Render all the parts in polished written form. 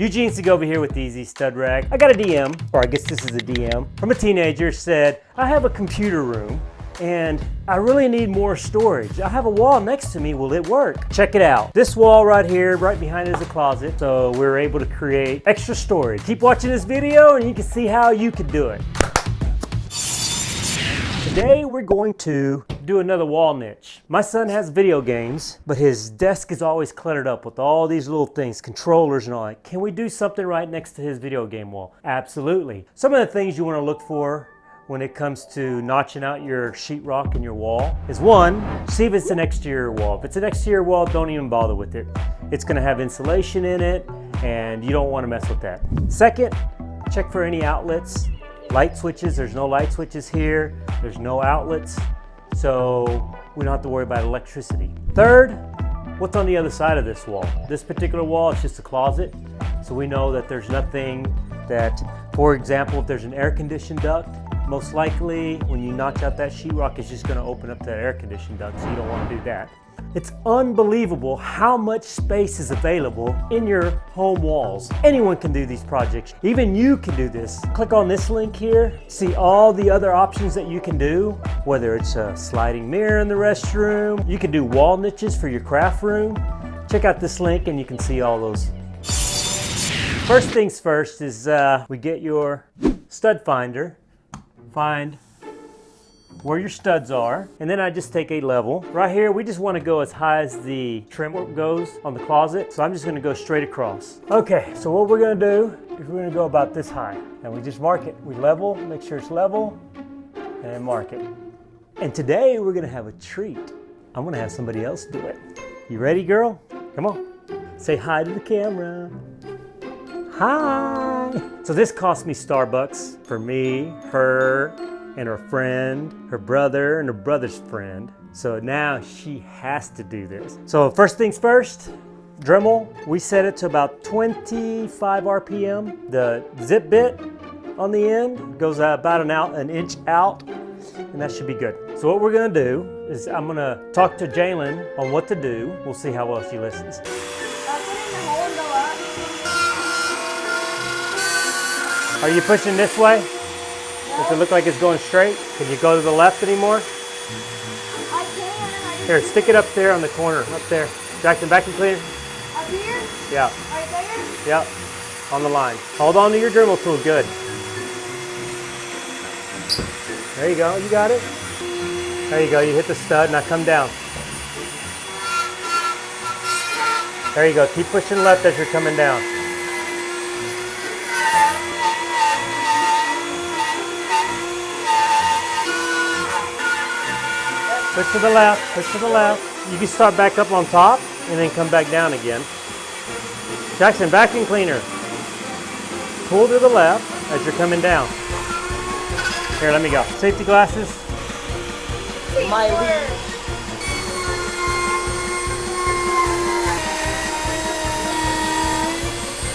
Eugene Segovia here with EZStudRack. I got a DM, or I guess this is a DM, from a teenager. Said, I have a computer room and I really need more storage. I have a wall next to me, will it work? Check it out. This wall right here, right behind it is a closet, so we're able to create extra storage. Keep watching this video and you can see how you can do it. Today we're going to do another wall niche. My son has video games, but his desk is always cluttered up with all these little things, controllers and all that. Can we do something right next to his video game wall? Absolutely. Some of the things you want to look for when it comes to notching out your sheetrock in your wall is, one, see if it's an exterior wall. If it's an exterior wall, don't even bother with it. It's going to have insulation in it and you don't want to mess with that. Second, check for any outlets. Light switches, there's no light switches here. There's no outlets, so we don't have to worry about electricity. Third, what's on the other side of this wall? This particular wall is just a closet, so we know that there's nothing that, for example, if there's an air conditioned duct, most likely when you notch out that sheetrock, it's just gonna open up that air conditioned duct, so you don't wanna do that. It's unbelievable how much space is available in your home walls. Anyone can do these projects. Even you can do this. Click on this link here, see all the other options that you can do, whether it's a sliding mirror in the restroom, you can do wall niches for your craft room. Check out this link and you can see all those. First things first is we get your stud finder, find where your studs are, and then I just take a level. Right here, we just want to go as high as the trim goes on the closet, so I'm just going to go straight across. Okay, so what we're going to do is we're going to go about this high, and we just mark it. We level, make sure it's level, and mark it. And today we're going to have a treat. I'm going to have somebody else do it. You ready, girl? Come on. Say hi to the camera. Hi. So this cost me Starbucks for me, her, and her friend, her brother, and her brother's friend. So now she has to do this. So first things first, Dremel, we set it to about 25 RPM. The zip bit on the end goes about an inch out, and that should be good. So what we're gonna do is I'm gonna talk to Jalen on what to do. We'll see how well she listens. Are you pushing this way? Does it look like it's going straight? Can you go to the left anymore? I can. Here, stick it up there on the corner, up there. Jackson, vacuum cleaner. Up here? Yeah. Right there? Yep. On the line. Hold on to your Dremel tool, good. There you go, you got it. There you go, you hit the stud, now come down. There you go, keep pushing left as you're coming down. Push to the left, push to the left. You can start back up on top and then come back down again. Jackson, vacuum cleaner. Pull to the left as you're coming down. Here, let me go. Safety glasses. My lead.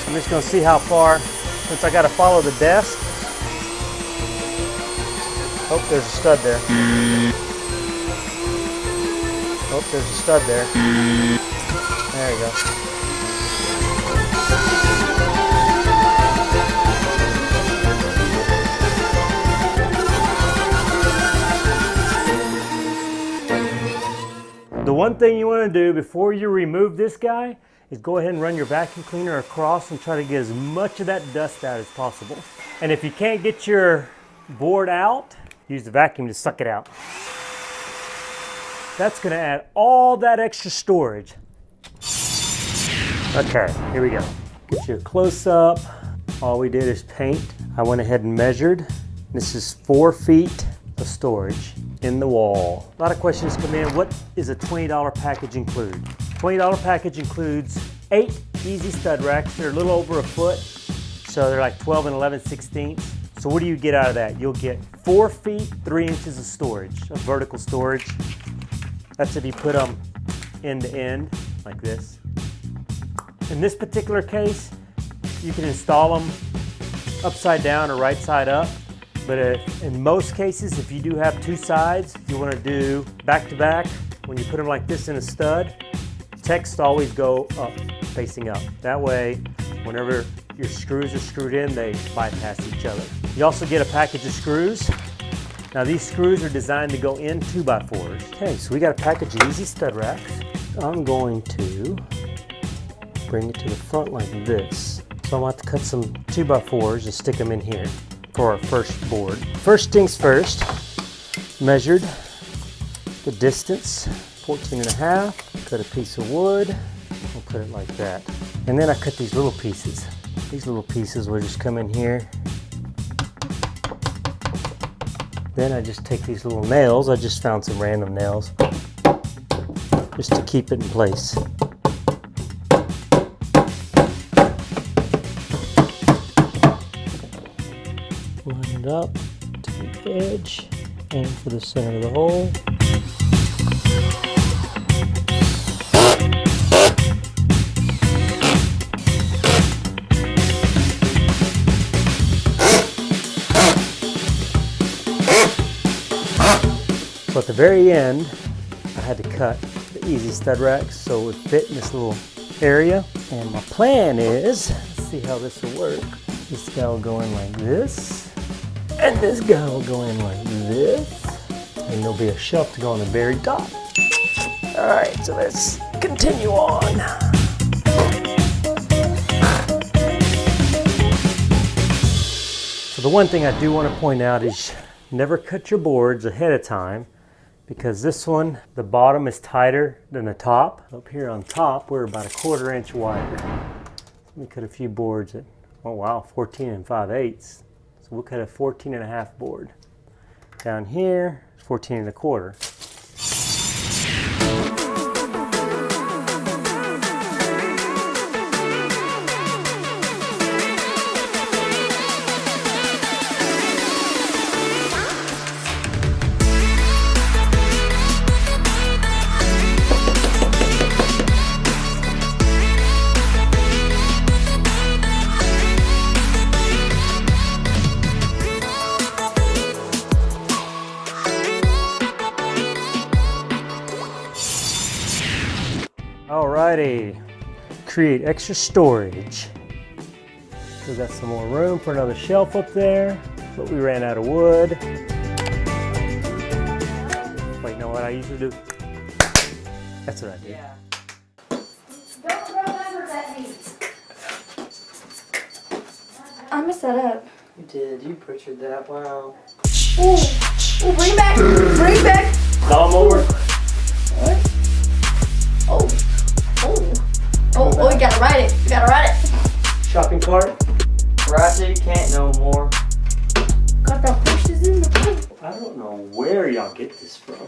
I'm just gonna see how far, since I gotta follow the desk. Oh, there's a stud there. Oh, there's a stud there. There you go. The one thing you want to do before you remove this guy is go ahead and run your vacuum cleaner across and try to get as much of that dust out as possible. And if you can't get your board out, use the vacuum to suck it out. That's gonna add all that extra storage. Okay, here we go. Get you a close up. All we did is paint. I went ahead and measured. This is 4 feet of storage in the wall. A lot of questions come in, what is a $20 package include? $20 package includes 8 EZStudRacks. They're a little over a foot, so they're like 12 and 11/16. So what do you get out of that? You'll get 4 feet, 3 inches of storage, of vertical storage. That's if you put them end to end, like this. In this particular case, you can install them upside down or right side up. But in most cases, if you do have 2 sides, you want to do back to back. When you put them like this in a stud, text always go up, facing up. That way, Whenever your screws are screwed in, they bypass each other. You also get a package of screws. Now these screws are designed to go in 2x4s. Okay, so we got a package of EZStudRacks. I'm going to bring it to the front like this. So I'm going to have to cut some 2x4s and stick them in here for our first board. First things first, measured the distance, 14.5. Cut a piece of wood, we'll put it like that. And then I cut these little pieces. These little pieces will just come in here. Then I just take these little nails. I just found some random nails just to keep it in place. Line it up to the edge, aim for the center of the hole. So at the very end, I had to cut the EZStudRacks so it would fit in this little area. And my plan is, let's see how this will work. This guy will go in like this, and this guy will go in like this, and there'll be a shelf to go on the very top. All right, so let's continue on. So the one thing I do want to point out is never cut your boards ahead of time, because this one, the bottom is tighter than the top. Up here on top, we're about 1/4 inch wider. Let me cut a few boards at, oh wow, 14 5/8. So we'll cut a 14.5 board. Down here, 14 1/4. Alrighty, create extra storage. We got some more room for another shelf up there, but we ran out of wood. Wait, you know what I usually do? That's what I do. Yeah. Don't remember that means. I messed that up. You did, you butchered that, wow. Ooh, ooh, bring it back, bring it back. Lawnmower. What? Oh, oh, oh, you gotta ride it, you gotta ride it. Shopping cart. Right, so you can't no more. Got the horses in the pool. I don't know where y'all get this from.